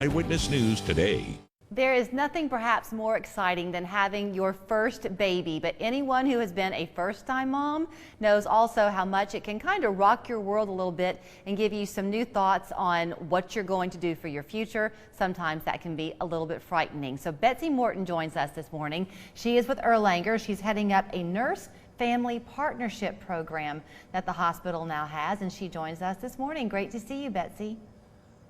Eyewitness News Today. There is nothing perhaps more exciting than having your first baby, but anyone who has been a first-time mom knows also how much it can kind of rock your world a little bit and give you some new thoughts on what you're going to do for your future. Sometimes that can be a little bit frightening. So Betsy Morton joins us this morning. She is with Erlanger. She's heading up a nurse family partnership program that the hospital now has, and she joins us this morning. Great to see you, Betsy.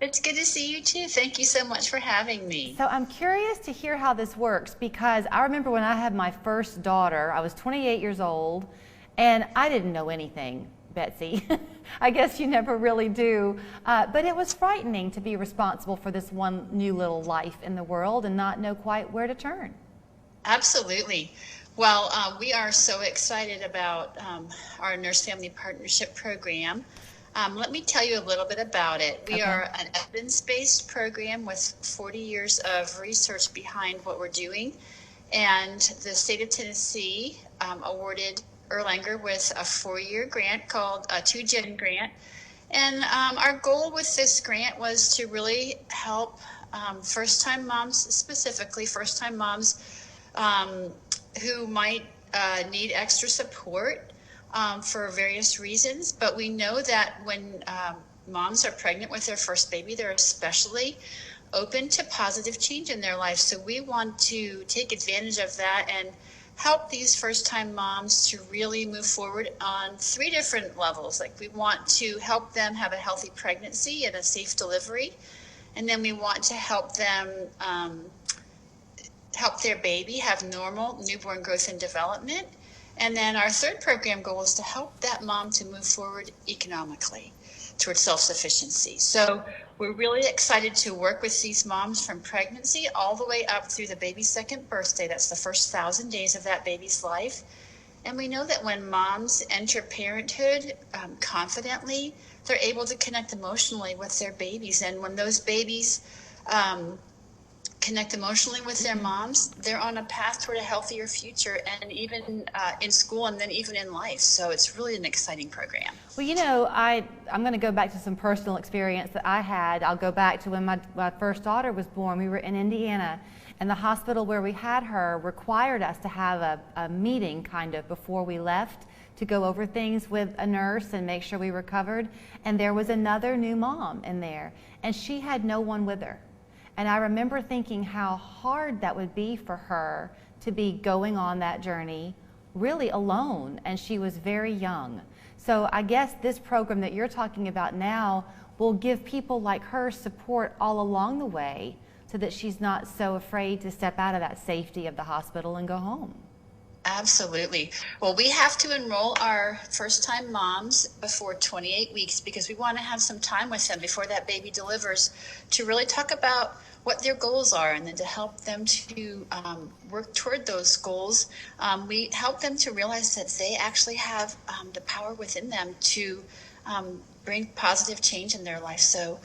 It's good to see you too. Thank you so much for having me. So I'm curious to hear how this works, because I remember when I had my first daughter, I was 28 years old and I didn't know anything, Betsy. I guess you never really do, but it was frightening to be responsible for this one new little life in the world and not know quite where to turn. Absolutely. Well, we are so excited about our Nurse Family Partnership Program. Let me tell you a little bit about it. We are an evidence-based program with 40 years of research behind what we're doing. And the state of Tennessee awarded Erlanger with a 4-year grant called a 2-Gen grant. And our goal with this grant was to really help first-time moms, specifically first-time moms who might need extra support for various reasons. But we know that when moms are pregnant with their first baby, they're especially open to positive change in their life. So we want to take advantage of that and help these first-time moms to really move forward on 3 different levels. Like, we want to help them have a healthy pregnancy and a safe delivery. And then we want to help them help their baby have normal newborn growth and development. And then our 3rd program goal is to help that mom to move forward economically towards self-sufficiency. So we're really excited to work with these moms from pregnancy all the way up through the baby's 2nd birthday. That's the first 1,000 days of that baby's life. And we know that when moms enter parenthood confidently, they're able to connect emotionally with their babies. And when those babies connect emotionally with their moms, they're on a path toward a healthier future, and even in school and then even in life. So it's really an exciting program. Well, you know, I'm going to go back to some personal experience that I had. I'll go back to when my first daughter was born. We were in Indiana, and the hospital where we had her required us to have a meeting kind of before we left to go over things with a nurse and make sure we were covered. And there was another new mom in there, and she had no one with her. And I remember thinking how hard that would be for her to be going on that journey really alone, and she was very young. So I guess this program that you're talking about now will give people like her support all along the way so that she's not so afraid to step out of that safety of the hospital and go home. Absolutely. Well, we have to enroll our first-time moms before 28 weeks because we want to have some time with them before that baby delivers to really talk about what their goals are, and then to help them to work toward those goals. We help them to realize that they actually have the power within them to bring positive change in their life. So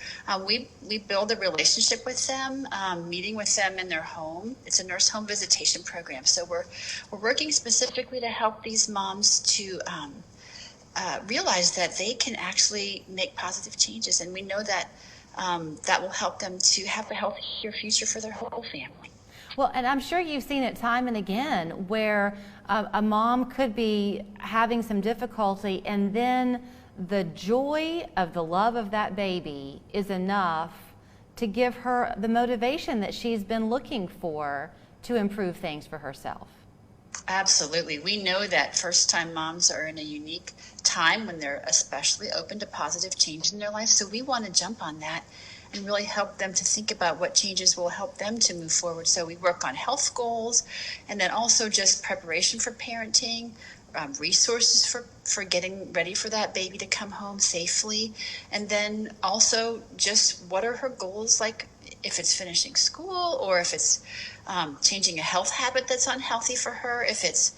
we build a relationship with them, meeting with them in their home. It's a nurse home visitation program. So we're working specifically to help these moms to realize that they can actually make positive changes. And we know that that will help them to have a healthier future for their whole family. Well, and I'm sure you've seen it time and again where a mom could be having some difficulty, and then the joy of the love of that baby is enough to give her the motivation that she's been looking for to improve things for herself. Absolutely. We know that first-time moms are in a unique time when they're especially open to positive change in their life. So we want to jump on that and really help them to think about what changes will help them to move forward. So we work on health goals, and then also just preparation for parenting, resources for getting ready for that baby to come home safely, and then also just what are her goals, like if it's finishing school, or if it's changing a health habit that's unhealthy for her, if it's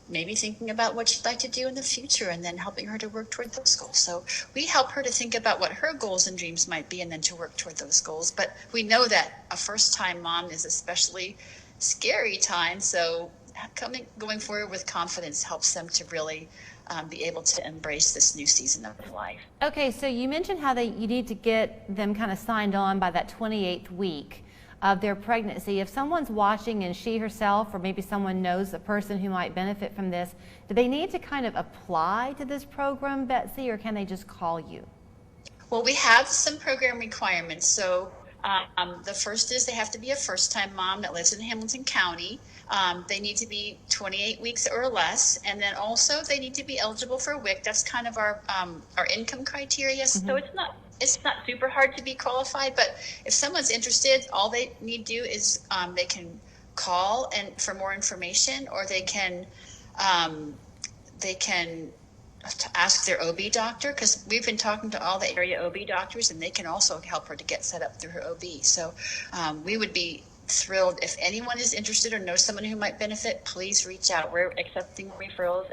maybe thinking about what she'd like to do in the future, and then helping her to work toward those goals. So we help her to think about what her goals and dreams might be, and then to work toward those goals. But we know that a first-time mom is especially scary time, so going forward with confidence helps them to really be able to embrace this new season of life. Okay, so you mentioned how you need to get them kind of signed on by that 28th week of their pregnancy. If someone's watching and she herself or maybe someone knows a person who might benefit from this, do they need to kind of apply to this program, Betsy, or can they just call you? Well, we have some program requirements. So the first is they have to be a first-time mom that lives in Hamilton County. They need to be 28 weeks or less, and then also they need to be eligible for WIC. That's kind of our income criteria. So it's not super hard to be qualified, but if someone's interested, all they need to do is they can call and for more information, or they can to ask their OB doctor, because we've been talking to all the area OB doctors, and they can also help her to get set up through her OB. So we would be thrilled if anyone is interested or knows someone who might benefit. Please reach out. We're accepting referrals.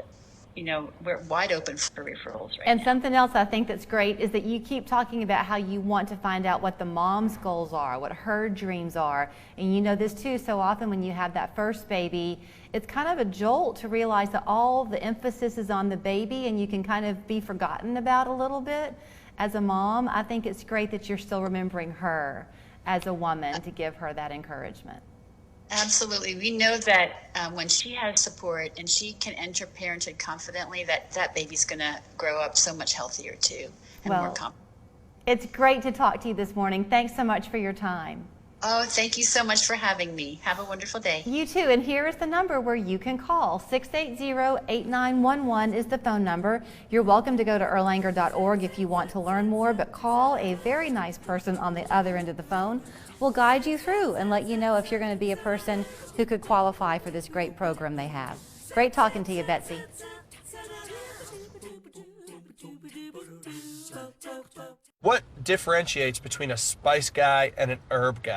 You know, we're wide open for referrals right And now. something else I think that's great is that you keep talking about how you want to find out what the mom's goals are, what her dreams are. And you know this too, so often when you have that first baby, it's kind of a jolt to realize that all the emphasis is on the baby and you can kind of be forgotten about a little bit. As a mom, I think it's great that you're still remembering her as a woman to give her that encouragement. Absolutely. We know that when she has support and she can enter parenthood confidently, that baby's going to grow up so much healthier too and more confident. It's great to talk to you this morning. Thanks so much for your time. Oh, thank you so much for having me. Have a wonderful day. You too. And here is the number where you can call. 680-8911 is the phone number. You're welcome to go to Erlanger.org if you want to learn more, but call a very nice person on the other end of the phone. We'll guide you through and let you know if you're going to be a person who could qualify for this great program they have. Great talking to you, Betsy. What differentiates between a spice guy and an herb guy?